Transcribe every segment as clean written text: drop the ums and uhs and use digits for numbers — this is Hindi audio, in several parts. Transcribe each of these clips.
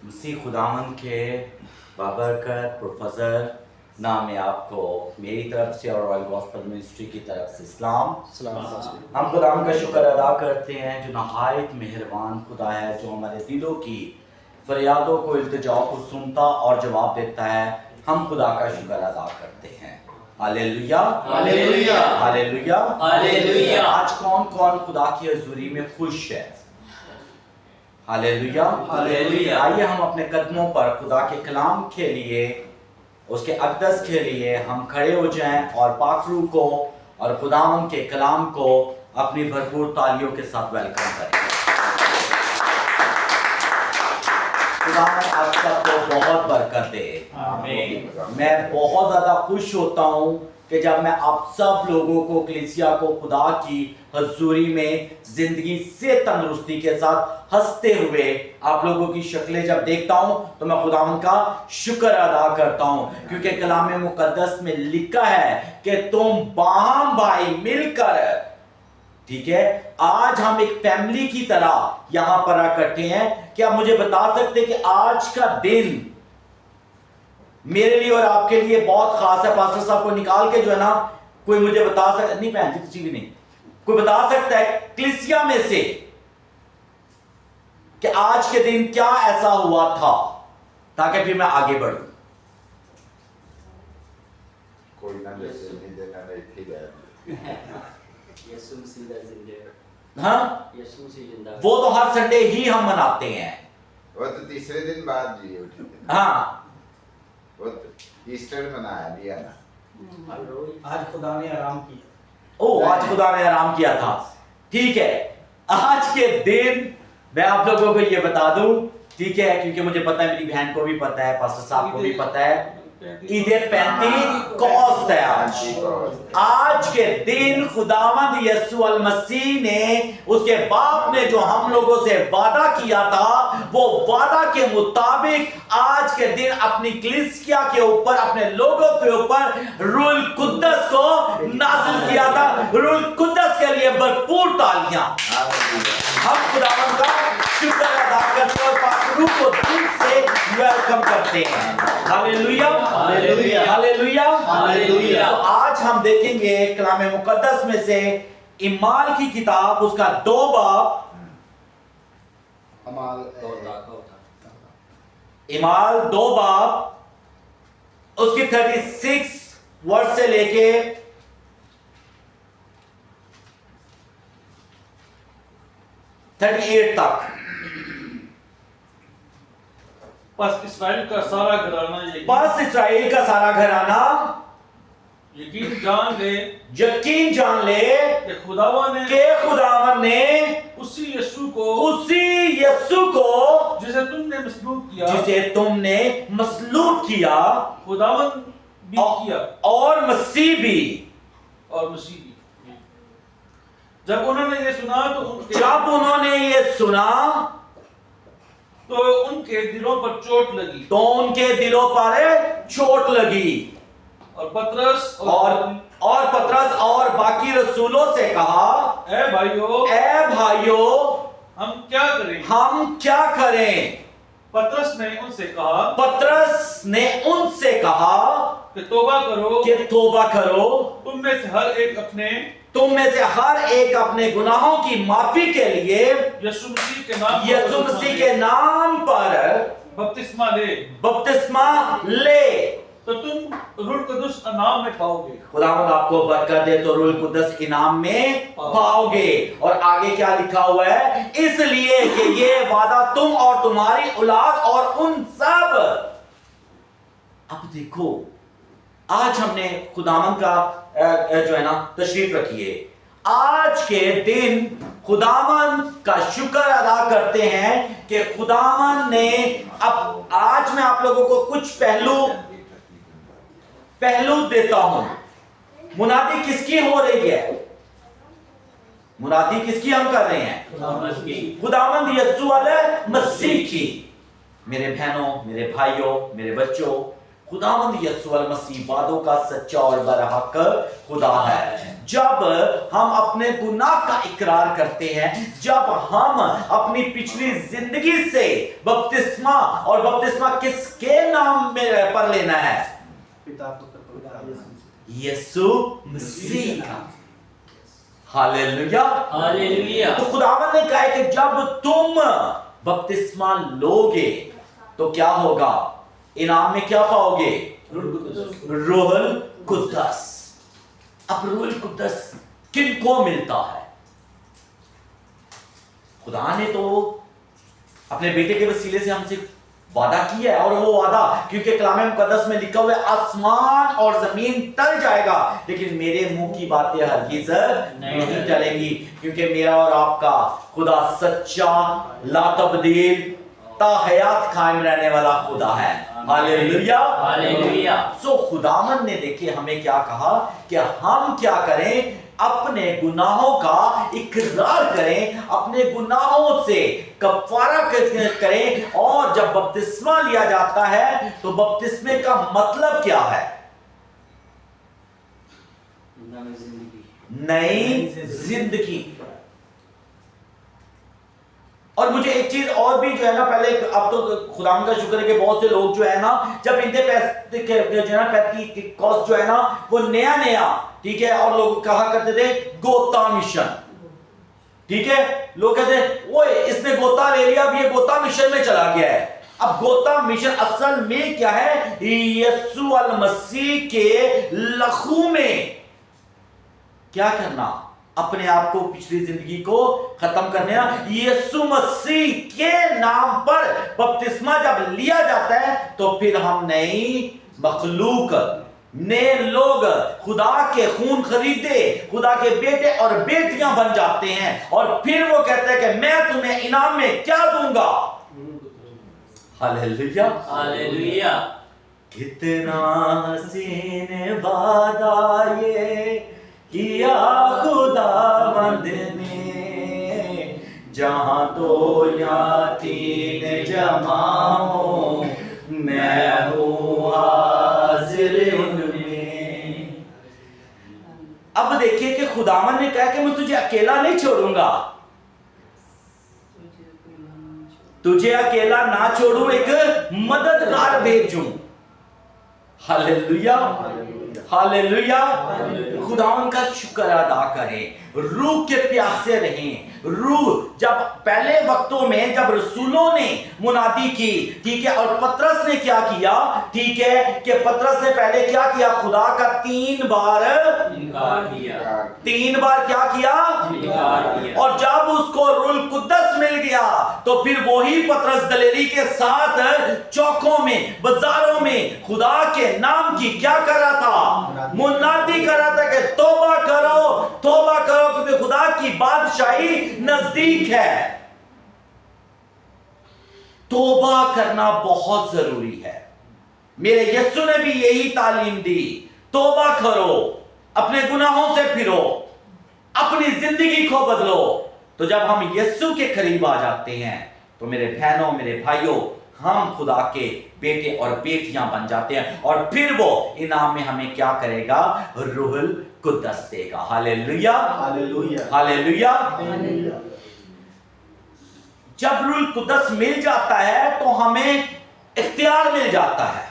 मसीह खुदावन के बाबरकत प्रोफेसर नाम में आपको मेरी तरफ से और रॉयल गॉस्पेल मिनिस्ट्री की तरफ से सलाम। हम खुदावन का शुक्र अदा करते हैं जो नहायत मेहरबान खुदा है, जो हमारे दिलों की फरियादों को, इल्तिजाओं को सुनता और जवाब देता है। हम खुदा का शुक्र अदा करते हैं। Hallelujah, hallelujah, hallelujah, hallelujah. आज कौन कौन खुदा की हजूरी में खुश है? Hallelujah, hallelujah. आइए हम अपने कदमों पर खुदा के कलाम के लिए, उसके अक़दस के लिए हम खड़े हो जाएं और पाकरू को और खुदावन के कलाम को अपनी भरपूर तालियों के साथ वेलकम करें। खुदावन आप सबको बहुत बरकत दे। आमीन। मैं बहुत ज़्यादा खुश होता हूँ कि जब मैं आप सब लोगों को, कलीसिया को खुदा की हजूरी में जिंदगी से तंदुरुस्ती के साथ हंसते हुए आप लोगों की शक्लें जब देखता हूं तो मैं खुदावन का शुक्र अदा करता हूं, क्योंकि कलाम मुकद्दस में लिखा है कि तुम बाहम भाई मिलकर, ठीक है, आज हम एक फैमिली की तरह यहां पर इकट्ठे हैं। क्या मुझे बता सकते कि आज का दिन मेरे लिए और आपके लिए बहुत खास है? पास्टर साहब को निकाल के जो है ना, कोई मुझे बता सकता नहीं, बहन जी किसी भी नहीं, कोई बता सकता है कलीसिया में से कि आज के दिन क्या ऐसा हुआ था, ताकि फिर मैं आगे बढ़ूं? कोई ना नहीं देना नहीं थी यीशु मसीह दा जिंदा है। हाँ, यीशु मसीह जिंदा है। वो तो हर संडे ही हम मनाते हैं। वो तो तीसरे दिन बाद जी उठी थी। हाँ, वो तो ईस्टर मनाया लिया ना। आज खुदा ने आराम किया। ओ आज खुदा ने आराम किया था, ठीक है। आज के दिन मैं आप लोगों को ये बता दूं, ठीक है, क्योंकि मुझे पता है, मेरी बहन को भी पता है, पास्टर साहब को भी पता है, ईद पेंतीकोस्त है आज। आज के दिन खुदावंद यीशु अल मसीह ने, उसके बाप ने जो हम लोगों से वादा किया था, वो वादा के मुताबिक आज के दिन अपनी कलीसिया के ऊपर, अपने लोगों के ऊपर रूल कुद्दस को नाज़िल किया था। रूल कुद्दस के लिए भरपूर तालियां। हम खुदावंद का शुक्र अदा करते हैं और पाकरू को दिल से वेलकम करते हैं। Hallelujah, hallelujah, hallelujah, hallelujah. तो आज हम देखेंगे कलाम मुकद्दस में से इमाल की किताब, उसका 2 बाब, इमाल 2 बाब, उसकी 36 वर्ष से लेके 38 तक। बस इसराइल का सारा घराना बस इसराइल का सारा घराना यकीन जान ले यकीन जान ले कि खुदावन ने उसी यीशु को जिसे तुमने मसलूब किया खुदावन भी किया और मसीह भी। और मसीह भी। जब उन्होंने ये सुना तो उनके दिलों पर चोट लगी। और पतरस और बाकी रसूलों से कहा, ए भाइयों हम क्या करें? पतरस ने उनसे कहा कि तौबा करो। तुम में से हर एक अपने गुनाहों की माफी के लिए यीशु मसीह के नाम पर बपतिस्मा ले तो तुम रूह कुदस इनाम में पाओगे। खुदावंद आपको बरकत दे तो रूह कुदस इनाम में पाओगे। और आगे क्या लिखा हुआ है? इसलिए कि ये वादा तुम और तुम्हारी औलाद और उन सब। अब देखो, आज हमने खुदावंद का जो है ना तशरीफ रखी है। आज के दिन खुदावंद का शुक्र अदा करते हैं कि खुदावंद ने, अब आज मैं आप लोगों को कुछ पहलू देता हूं। मुनादी किसकी हो रही है? मुनादी किसकी हम कर रहे हैं? खुदावंद यीशु मसीह की। मेरे बहनों, मेरे भाइयों, मेरे बच्चों, खुदावंद यीशु मसीह वादों का सच्चा और बरहक खुदा है। जब हम अपने गुनाह का इकरार करते हैं, जब हम अपनी पिछली जिंदगी से बपतिस्मा, और बपतिस्मा किसके नाम में पर लेना है? पिता पुत्र पवित्र आत्मा। यीशु मसीह का। हालेलुया। हालेलुया। तो खुदावन ने कहा है कि जब तुम बपतिस्मा लोगे तो क्या होगा? इनाम में क्या पाओगे? रूहुल कुद्दस। अब रूहुल कुद्दस किनको मिलता है? खुदा ने तो अपने बेटे के वसीले से हमसे वादा किया है, और वो वादा क्योंकि कलाम मुकद्दस में लिखा हुआ है आसमान और जमीन टल जाएगा लेकिन मेरे मुंह की बातें हरगिज नहीं टलेंगी, क्योंकि मेरा और आपका खुदा सच्चा, लातब्दील, ताहयात कायम रहने वाला खुदा है। हालेलुया। हालेलुया। सो खुदावन ने देखिए हमें क्या कहा कि हम क्या करें? अपने गुनाहों का इकरार करें, अपने गुनाहों से कफारा करें। और जब बपतिस्मा लिया जाता है तो बपतिस्मे का मतलब क्या है? नई जिंदगी। और मुझे एक चीज और भी जो है ना, पहले अब तो खुदा का शुक्र है कि बहुत से लोग जो है ना, जब इनके पेंतीकोस्त जो है ना वो नया ठीक है, और लोग कहा करते थे गोता मिशन, ठीक है, लोग कहते हैं ओए इसने गोता ले लिया, अब ये गोता मिशन में चला गया है। अब गोता मिशन असल में क्या है? यीशु अल मसीह के लहू में क्या करना? अपने आप को, पिछली जिंदगी को खत्म करने। यीशु मसीह के नाम पर बपतिस्मा जब लिया जाता है तो फिर हम नई मखलूक, नए लोग, खुदा के खून खरीदे खुदा के बेटे और बेटियां बन जाते हैं। और फिर वो कहते हैं कि मैं तुम्हें इनाम में क्या दूंगा? हालेलुया। हालेलुया। कितना हसीन वादा ये किया खुदावंद ने, जहां दो या तीन जमा हो मैं हूं हाजिर उनमें। अब देखिए कि खुदावन ने कहा कि मैं तुझे अकेला नहीं छोड़ूंगा, तुझे अकेला ना छोड़ूं, एक मददगार भेजूं। हालेलुया। हालेलुया। खुदावन का शुक्र अदा करें, रूह के प्यासे रहें। रूह, जब पहले वक्तों में जब रसूलों ने मुनादी की, ठीक है, और पतरस ने क्या किया, ठीक है, कि पतरस ने पहले क्या किया? खुदा का 3 बार इनकार किया। 3 बार क्या किया? इनकार किया। और जब उसको रूहुल कुद्दस मिल गया तो फिर वही पतरस दलेरी के साथ चौकों में, बाजारों में खुदा के नाम की क्या कर रहा था? मुनादी कर रहा था कि तौबा करो, क्योंकि खुदा की बादशाही नजदीक है। तौबा करना बहुत जरूरी है। मेरे यीशु ने भी यही तालीम दी, तौबा करो, अपने गुनाहों से फिरो, अपनी जिंदगी को बदलो। तो जब हम यीशु के करीब आ जाते हैं तो मेरे बहनों, मेरे भाइयों, हम खुदा के बेटे और बेटियां बन जाते हैं। और फिर वो इनाम में हमें क्या करेगा? रूहुल कुद्दस देगा। हालेलुया। हालेलुया। हालेलुया। हालेलुया। जब रूहुल कुद्दस मिल जाता है तो हमें इख्तियार मिल जाता है,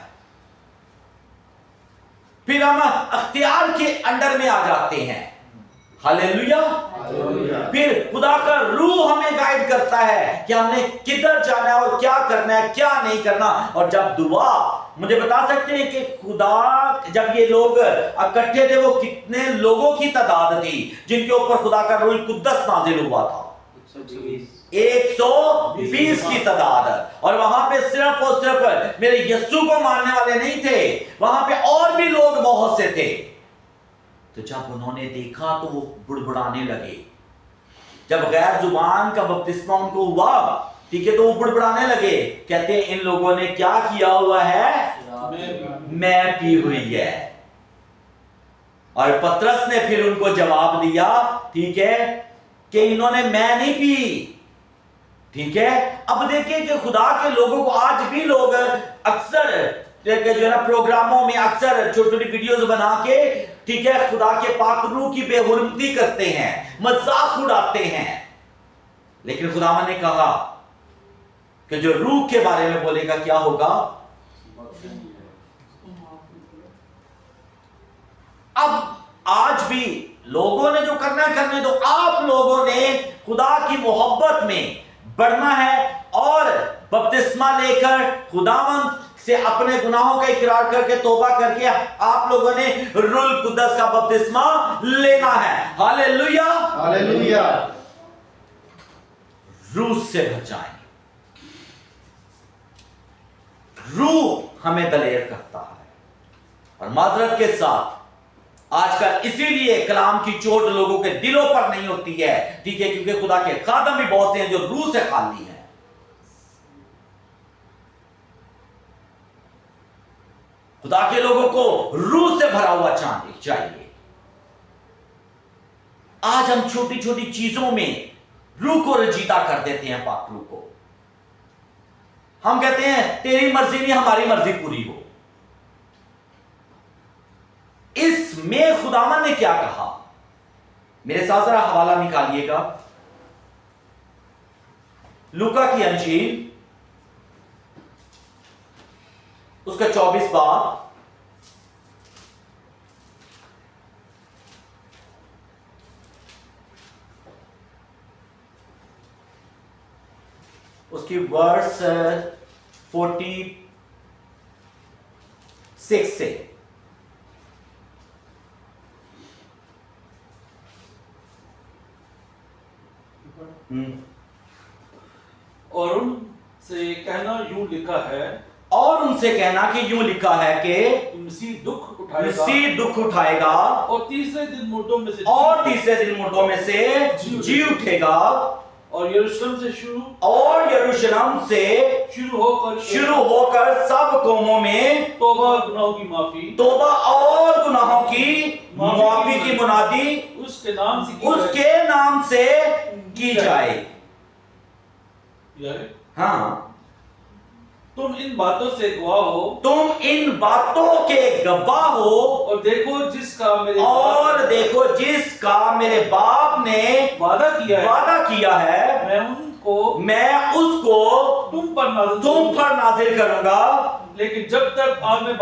फिर हम इख्तियार के अंडर में आ जाते हैं। हालेलुया। फिर खुदा का रूह हमें गाइड करता है कि हमने किधर जाना है और क्या करना है, क्या नहीं करना। और जब दुआ, मुझे बता सकते हैं कि खुदा, जब ये लोग इकट्ठे थे, वो कितने लोगों की तादाद थी जिनके ऊपर खुदा का रूहुल कुद्दस नाजिल हुआ था? 120 की तादाद। और वहां पे सिर्फ और सिर्फ मेरे यीशु को मानने वाले नहीं थे, वहां पे और भी लोग बहुत से थे। तो जब उन्होंने देखा तो वो बुड़बुड़ाने लगे। जब गैर जुबान का बपतिस्मा उनको हुआ, ठीक है, तो वो बुड़बुड़ाने लगे, कहते हैं इन लोगों ने क्या किया हुआ है? मैं पी हुई है। और पतरस ने फिर उनको जवाब दिया, ठीक है, कि इन्होंने मैं नहीं पी। ठीक है, अब देखिए कि खुदा के लोगों को आज भी लोग अक्सर, जो है ना प्रोग्रामों में अक्सर छोटी छोटी वीडियोस बना के, ठीक है, खुदा के पाक रूह की बेहुरमती करते हैं, मजाक उड़ाते हैं। लेकिन खुदावन ने कहा कि जो रूह के बारे में बोलेगा क्या होगा। अब आज भी लोगों ने जो करना है करने दो। आप लोगों ने खुदा की मोहब्बत में बढ़ना है और बपतिस्मा लेकर खुदावंत से अपने गुनाहों का इकरार करके तौबा करके आप लोगों ने रूह कुद्दस का बपतिस्मा लेना है। Hallelujah, hallelujah. रूह से भर जाएंगे। रूह हमें दलेर करता है। और माजरत के साथ आजकल इसीलिए कलाम की चोट लोगों के दिलों पर नहीं होती है, ठीक है, क्योंकि खुदा के खादम भी बहुत से हैं जो रूह से खाली हैं। खुदा के लोगों को रूह से भरा हुआ चाहिए। आज हम छोटी छोटी चीजों में रूह को रजीदा कर देते हैं, पाक रूह को। हम कहते हैं तेरी मर्जी नहीं हमारी मर्जी पूरी हो। इसमें खुदावन ने क्या कहा, मेरे साथ जरा हवाला निकालिएगा। लूका की अंजील उसका 24 बाब उसकी वर्स 46 से और उनसे कहना यूं लिखा है, और उनसे कहना कि यूं लिखा है कि मसीह दुख उठाएगा मसीह दुख उठाएगा और तीसरे दिन मुर्दों में से जी उठेगा और यरूशलेम से शुरू होकर सब कौमों में तौबा गुनाहों की माफी तौबा और गुनाहों की माफी की मुनादी उसके नाम से की जाए। यारे, हाँ, तुम इन बातों से गवाह हो, तुम इन बातों के गवाह हो। और देखो जिसका मेरे बाप ने वादा किया है मैं उसको तुम पर नाजिल करूंगा। लेकिन जब तक आल में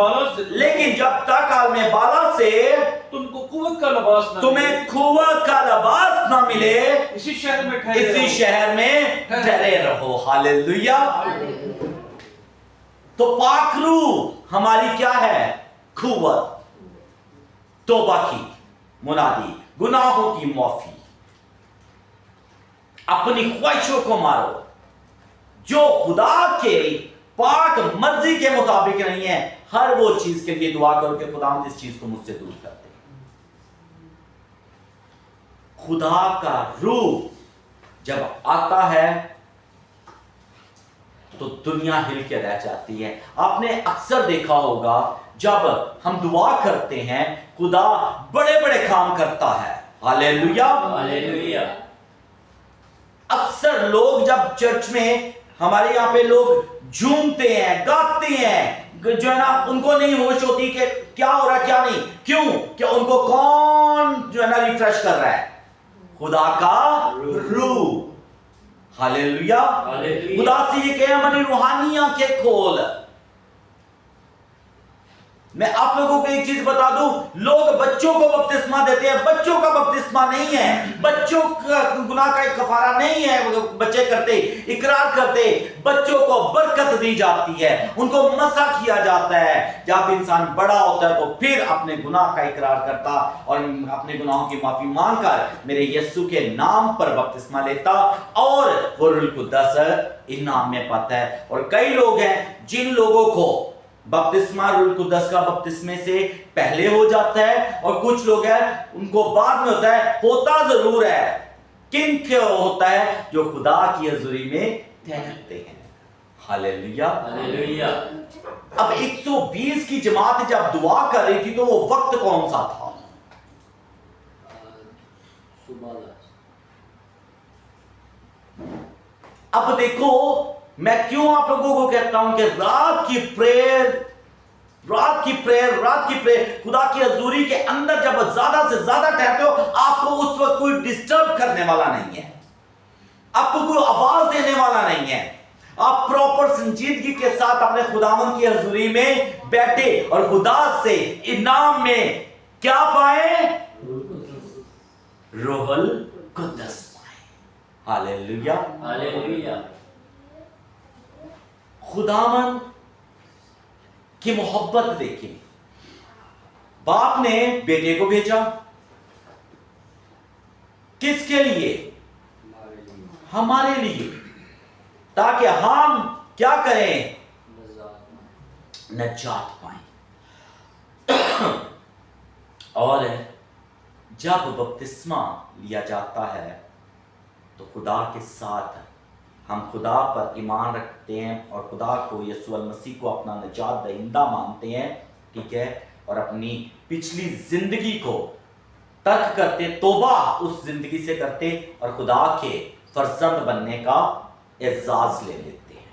बाला से तुमको कुव्वत का लिबास ना मिले, इसी शहर में ठहरे रहो। हालेलुया। तो पाक रूह हमारी क्या है? कुव्वत, तौबा की मुनादी, गुनाहों की माफी। अपनी ख्वाहिशों को मारो जो खुदा के पाक मर्जी के मुताबिक नहीं है। हर वो चीज के लिए दुआ करो कि खुदा इस चीज को मुझसे दूर कर दे। खुदा का रूह जब आता है तो दुनिया हिल के रह जाती है। आपने अक्सर देखा होगा जब हम दुआ करते हैं खुदा बड़े बड़े काम करता है। Hallelujah, hallelujah. अक्सर लोग जब चर्च में हमारे यहाँ पे लोग झूमते हैं, गाते हैं, जो है ना उनको नहीं होश होती कि क्या हो रहा है क्या नहीं। क्यों? कि उनको कौन जो है ना रिफ्रेश कर रहा है? खुदा का रूह। हालेलुया। खुदा से ये कहे हमारी रूहानी आंखें खोल। मैं आप लोगों को एक चीज बता दूं, लोग बच्चों को बपतिस्मा देते हैं। बच्चों का बपतिस्मा नहीं है, बच्चों का गुनाह का एक कफारा नहीं है। बच्चे करते, इकरार करते, बच्चों को बरकत दी जाती है, उनको मसा किया जाता है। जब इंसान बड़ा होता है तो फिर अपने गुनाह का इकरार करता और अपने गुनाहों की माफी मांगकर मेरे यीशु के नाम पर बपतिस्मा लेता और वो रूह कुद्दस इनाम में पाता है। और कई लोग हैं जिन लोगों को बपतिस्मा रूह कुद्दस का बपतिस्मे से पहले हो जाता है और कुछ लोग हैं उनको बाद में होता है। होता जरूर है, किन होता है? जो खुदा की हजूरी में ठहरते हैं। Hallelujah, hallelujah. अब 120 की जमात जब दुआ कर रही थी तो वो वक्त कौन सा था? अब देखो, मैं क्यों आप लोगों को कहता हूं कि रात की प्रेयर रात की प्रेयर खुदा की हजूरी के अंदर जब ज्यादा से ज्यादा ठहरते हो, आपको उस वक्त कोई डिस्टर्ब करने वाला नहीं है, आपको कोई आवाज देने वाला नहीं है। आप प्रॉपर संजीदगी के साथ अपने खुदावन की हजूरी में बैठे और खुदा से इनाम में क्या पाए? रूहुल कुद्दस पाए। Hallelujah, hallelujah. खुदावन की मोहब्बत देखिए, बाप ने बेटे को भेजा किसके लिए? हमारे लिए, ताकि हम क्या करें? नजात पाएं। और जब बपतिस्मा लिया जाता है तो खुदा के साथ हम खुदा पर ईमान रखते हैं और खुदा को, यीशु मसीह को अपना नजात दहिंदा मानते हैं, ठीक है, और अपनी पिछली जिंदगी को तर्क करते, तौबा उस जिंदगी से करते और खुदा के फर्जंद बनने का एजाज ले लेते हैं।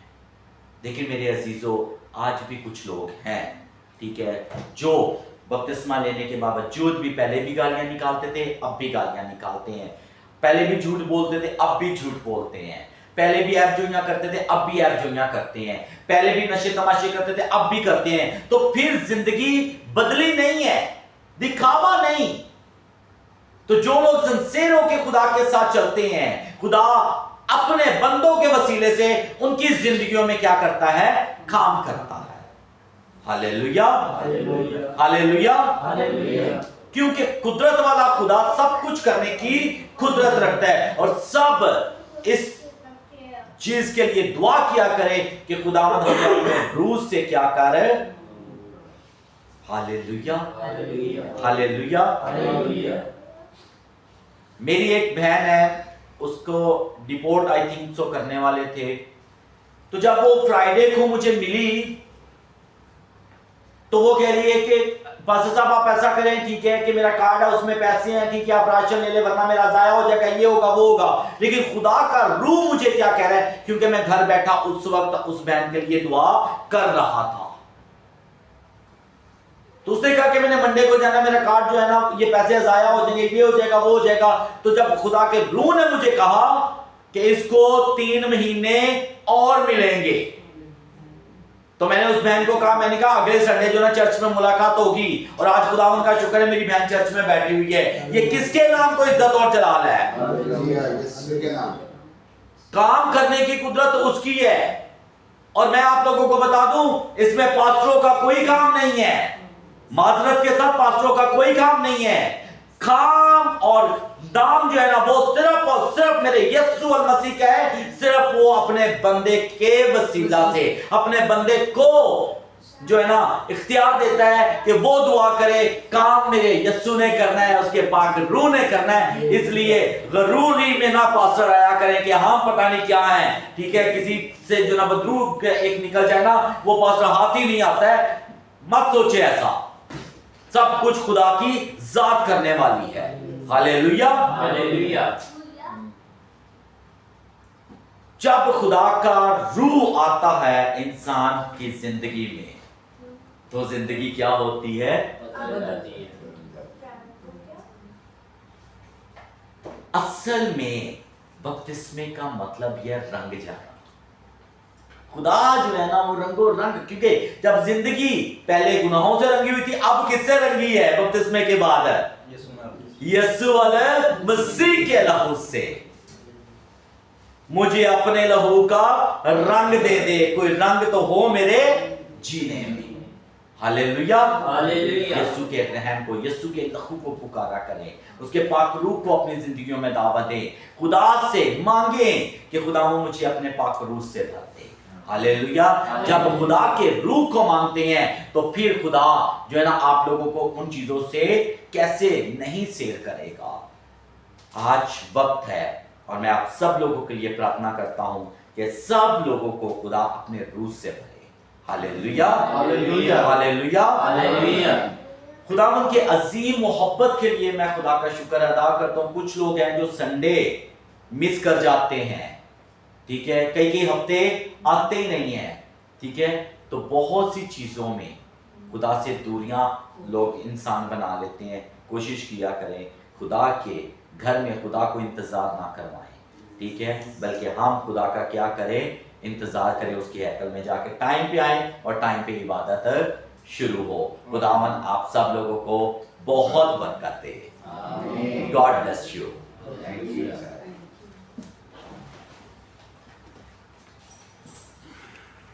देखिए मेरे अजीजों, आज भी कुछ लोग हैं, ठीक है, जो बपतिस्मा लेने के बावजूद भी पहले भी गालियां निकालते थे, अब भी गालियां निकालते हैं, पहले भी झूठ बोलते थे, अब भी झूठ बोलते हैं, पहले भी ऐबजोइयां करते थे, अब भी ऐबजोइयां करते हैं, पहले भी नशे तमाशे करते थे, अब भी करते हैं। तो फिर जिंदगी बदली नहीं है, दिखावा नहीं। तो जो लोग सिंसियर होकर खुदा के साथ चलते हैं, खुदा अपने बंदों के वसीले से उनकी जिंदगियों में क्या करता है? काम करता है। Hallelujah, hallelujah, hallelujah. क्योंकि कुदरत वाला खुदा सब कुछ करने की कुदरत रखता है और सब इस चीज के लिए दुआ किया करे कि खुदावंद हमें अपने रूह से क्या करे? Hallelujah, hallelujah, hallelujah. मेरी एक बहन है, उसको डिपोर्ट आई थिंक सो करने वाले थे, तो जब वो फ्राइडे को मुझे मिली तो वो कह रही है कि पास्टर साहब आप ऐसा करें, ठीक है, कि मेरा कार्ड है उसमें पैसे हैं, ठीक है, आप राशन ले ले वरना मेरा जाया हो जाएगा, ये होगा वो होगा। लेकिन खुदा का रूह मुझे क्या कह रहा है? क्योंकि मैं घर बैठा उस वक्त उस बहन के लिए दुआ कर रहा था, तो उसने कहा कि मैंने मंडे को जाना, मेरा कार्ड जो है ना ये पैसे जाया हो जाएंगे, ये हो जाएगा वो हो जाएगा। तो जब खुदा के रूह ने मुझे कहा कि इसको 3 महीने और मिलेंगे, तो मैंने उस बहन को कहा, मैंने कहा अगले संडे जो ना चर्च में मुलाकात होगी, और आज खुदावन का शुक्र है मेरी बहन चर्च में बैठी हुई है। ये किसके नाम को इज्जत और जलाल है? यीशु के नाम। काम करने की कुदरत उसकी है। और मैं आप लोगों को बता दूं, इसमें पास्टरों का कोई काम नहीं है, माजरत के साथ पास्टरों का कोई काम नहीं है। काम और दाम जो है ना वो सिर्फ और सिर्फ मेरे यीशु मसीह का है। सिर्फ वो अपने बंदे के वसीला से अपने बंदे को जो है ना इख्तियार देता है कि वो दुआ करे। काम मेरे यीशु ने करना है, उसके पाक रूह ने करना है। इसलिए गरूरी में ना पास्टर आया करें कि हम पता नहीं क्या है, ठीक है, किसी से जो ना बदरू एक निकल जाए ना, वो पास्टर हाथ ही नहीं आता है। मत सोचे ऐसा, सब कुछ खुदा की जात करने वाली है। Hallelujah, hallelujah. जब खुदा का रूह आता है इंसान की जिंदगी में, तो जिंदगी क्या होती है? असल में बपतिस्मे का मतलब यह रंग जाना। खुदा जो है ना वो रंगो रंग, क्योंकि जब जिंदगी पहले गुनाहों से रंगी हुई थी, अब किससे रंगी है? बपतिस्मे के बाद यीशु वाले मसीह के लहू से। मुझे अपने लहू का रंग दे दे, कोई रंग तो हो मेरे जीने में। Hallelujah, hallelujah. यीशु के रहम को, यीशु के लहू को पुकारा करें, उसके पाक रूह को अपनी जिंदगियों में दावत दें। खुदा से मांगे कि खुदा वो मुझे अपने पाक रूह से भर दे। हालेलुया। जब खुदा के रूह को मांगते हैं तो फिर खुदा जो है ना आप लोगों को उन चीजों से कैसे नहीं सेर करेगा। आज वक्त है और मैं आप सब लोगों के लिए प्रार्थना करता हूं कि सब लोगों को खुदा अपने रूह से भरे। Hallelujah, hallelujah, hallelujah, hallelujah. खुदावंद के अजीम मोहब्बत के लिए मैं खुदा का शुक्र अदा करता हूं। कुछ लोग हैं जो संडे मिस कर जाते हैं, ठीक है, कई हफ्ते आते ही नहीं है, ठीक है। तो बहुत सी चीजों में खुदा से दूरियां लोग इंसान बना लेते हैं। कोशिश किया करें खुदा के घर में खुदा को इंतज़ार ना करवाएं, ठीक है, बल्कि हम खुदा का क्या करें, इंतज़ार करें, उसके हैकल में जाकर टाइम पे आए और टाइम पे इबादत शुरू हो। खुदावन आप सब लोगों को बहुत बरकत दे। God bless you. Thank you, sir.